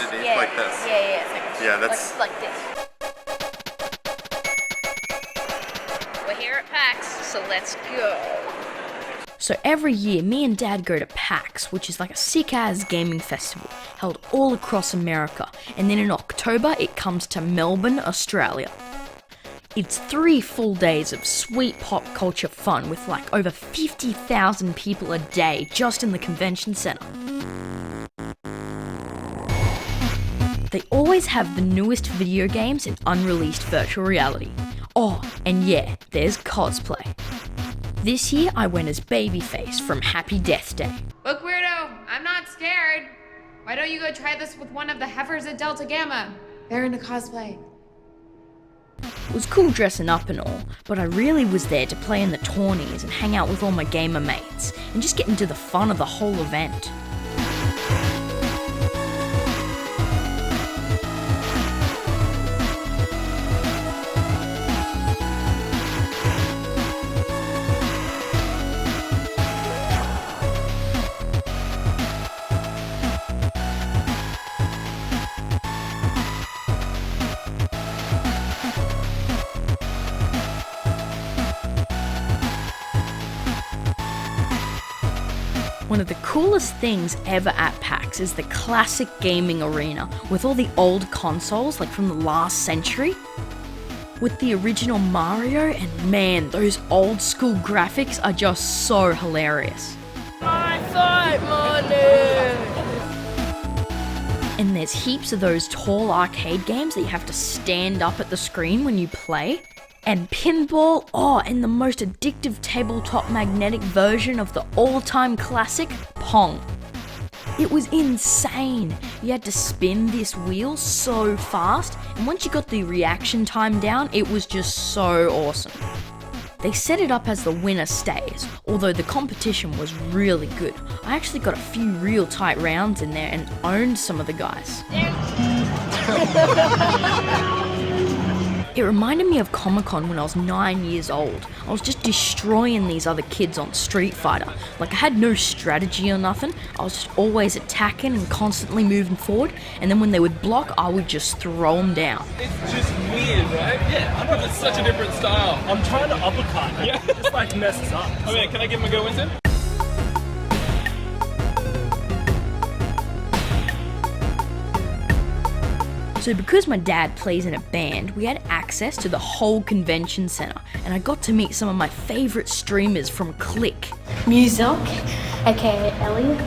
underneath Yeah, like this. yeah, it's Yeah, that's... like this. We're here at PAX, so let's go. So every year, me and Dad go to PAX, which is like a sick-ass gaming festival, held all across America, and then in October it comes to Melbourne, Australia. It's 3 full days of sweet pop culture fun with like over 50,000 people a day just in the convention centre. They always have the newest video games and unreleased virtual reality. Oh, and yeah, there's cosplay. This year I went as Babyface from Happy Death Day. Look, weirdo, I'm not scared. Why don't you go try this with one of the heifers at Delta Gamma? They're into cosplay. It was cool dressing up and all, but I really was there to play in the tourneys and hang out with all my gamer mates, and just get into the fun of the whole event. One of the coolest things ever at PAX is the classic gaming arena with all the old consoles like from the last century. With the original Mario, and man, those old school graphics are just so hilarious. And there's heaps of those tall arcade games that you have to stand up at the screen when you play. And pinball, and the most addictive tabletop magnetic version of the all-time classic, Pong. It was insane. You had to spin this wheel so fast, and once you got the reaction time down, it was just so awesome. They set it up as the winner stays, although the competition was really good. I actually got a few real tight rounds in there and owned some of the guys. It reminded me of Comic-Con when I was 9 years old. I was just destroying these other kids on Street Fighter. Like, I had no strategy or nothing. I was just always attacking and constantly moving forward, and then when they would block, I would just throw them down. It's just weird, right? Yeah, because it's such a different style. I'm trying to uppercut. Yeah. It just like messes up. Oh yeah, can I give him a go, Winton? So because my dad plays in a band, we had access to the whole convention centre, and I got to meet some of my favourite streamers from Click. Musilk, aka Ellie.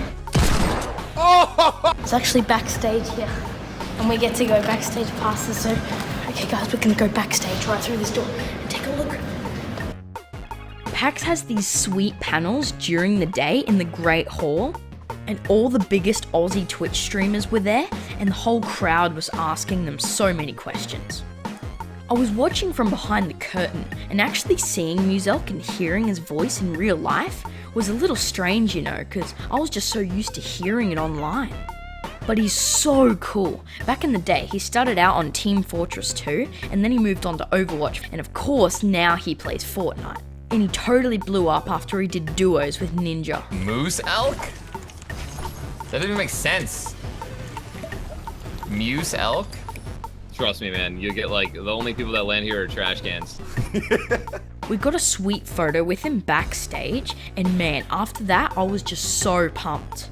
It's actually backstage here, and we get to go backstage past this. So, okay guys, we're gonna go backstage right through this door and take a look. PAX has these sweet panels during the day in the Great Hall, and all the biggest Aussie Twitch streamers were there, and the whole crowd was asking them so many questions. I was watching from behind the curtain, and actually seeing Muzelk and hearing his voice in real life was a little strange, you know, because I was just so used to hearing it online. But he's so cool. Back in the day, he started out on Team Fortress 2, and then he moved on to Overwatch, and of course now he plays Fortnite. And he totally blew up after he did duos with Ninja. Moose elk? That doesn't even make sense. Muse elk? Trust me, man. You get like the only people that land here are trash cans. We got a sweet photo with him backstage, and man, after that, I was just so pumped.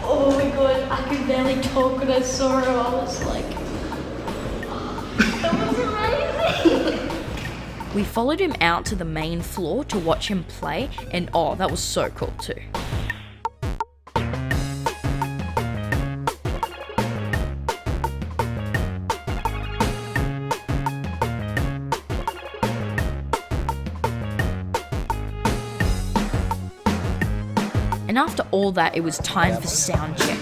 Oh my god, I could barely talk when I saw her. I was like, that was amazing. We followed him out to the main floor to watch him play, and that was so cool too. And after all that, it was time for sound check.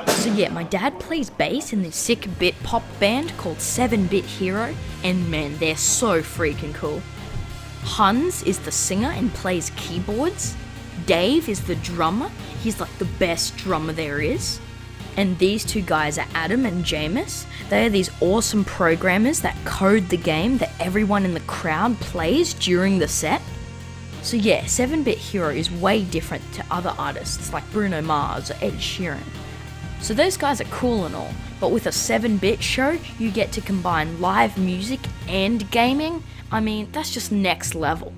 So yeah, my dad plays bass in this sick bit pop band called 7-Bit Hero, and man, they're so freaking cool. Hans is the singer and plays keyboards. Dave is the drummer. He's like the best drummer there is. And these two guys are Adam and Jameis. They are these awesome programmers that code the game that everyone in the crowd plays during the set. So yeah, 7-Bit Hero is way different to other artists like Bruno Mars or Ed Sheeran. So those guys are cool and all, but with a 7-Bit show, you get to combine live music and gaming. I mean, that's just next level.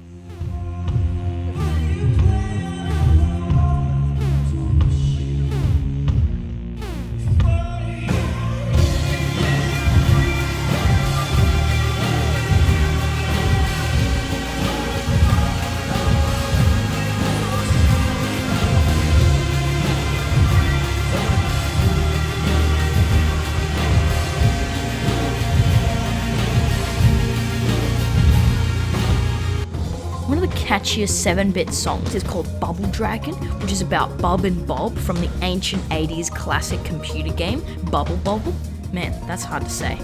One of the catchiest 7-Bit songs is called Bubble Dragon, which is about Bub and Bob from the ancient 80s classic computer game, Bubble Bobble. Man, that's hard to say.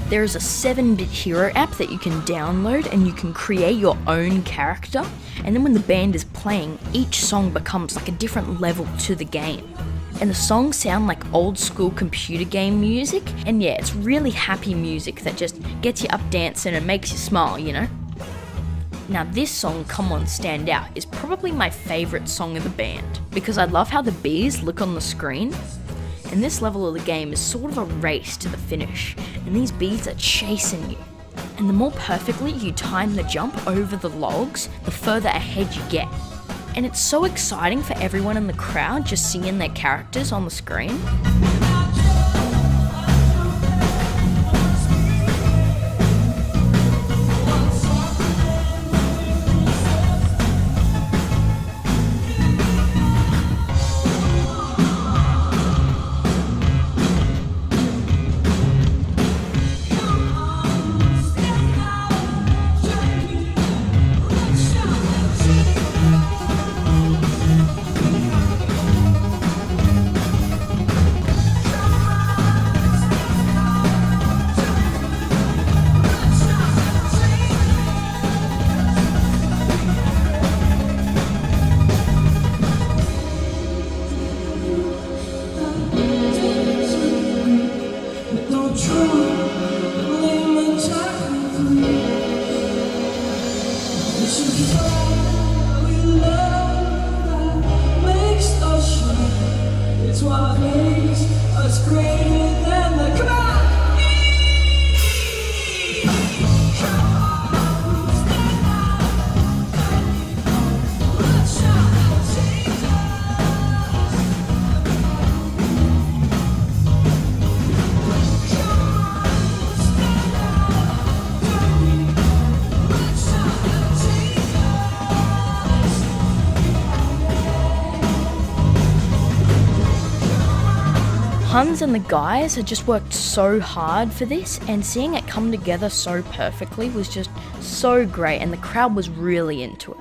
There is a 7-Bit Hero app that you can download and you can create your own character, and then when the band is playing, each song becomes like a different level to the game. And the songs sound like old school computer game music, and yeah, it's really happy music that just gets you up dancing and makes you smile, you know? Now this song, Come On Stand Out, is probably my favourite song of the band, because I love how the bees look on the screen. And this level of the game is sort of a race to the finish, and these bees are chasing you. And the more perfectly you time the jump over the logs, the further ahead you get. And it's so exciting for everyone in the crowd just seeing their characters on the screen. Hans and the guys had just worked so hard for this, and seeing it come together so perfectly was just so great, and the crowd was really into it.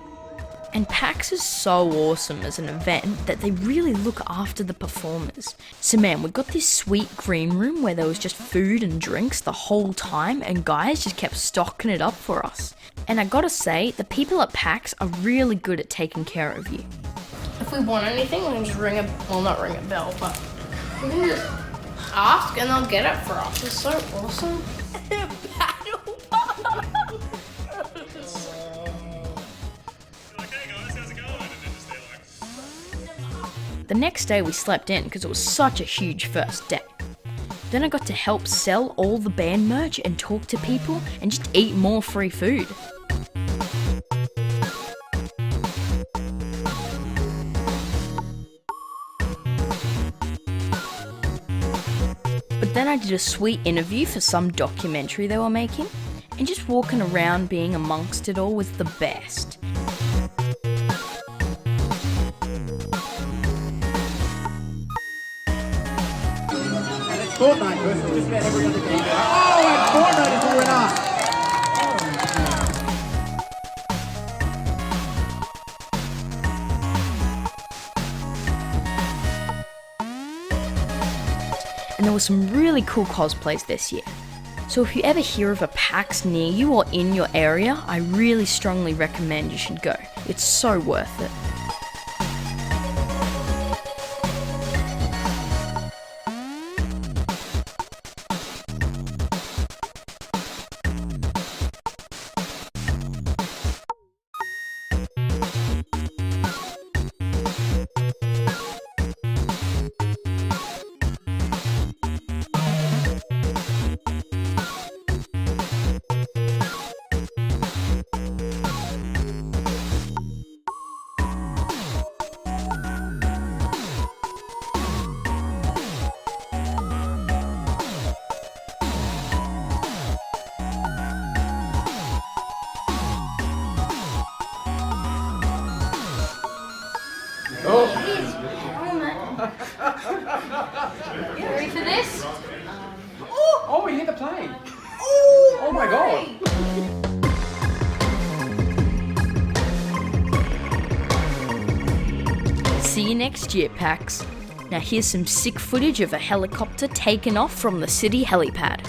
And PAX is so awesome as an event that they really look after the performers. So man, we got this sweet green room where there was just food and drinks the whole time, and guys just kept stocking it up for us. And I gotta say, the people at PAX are really good at taking care of you. If we want anything, we can just not ring a bell, but we can just ask and they'll get it for us. It's so awesome. The next day we slept in because it was such a huge first day. Then I got to help sell all the band merch and talk to people and just eat more free food. But then I did a sweet interview for some documentary they were making, and just walking around being amongst it all was the best. Fortnite versus just about every other game. Oh, and Fortnite is the winner! and there were some really cool cosplays this year. So if you ever hear of a PAX near you or in your area, I really strongly recommend you should go. It's so worth it. You ready for this? Oh, we hit the plane. Oh my god. See you next year, PAX. Now here's some sick footage of a helicopter taken off from the city helipad.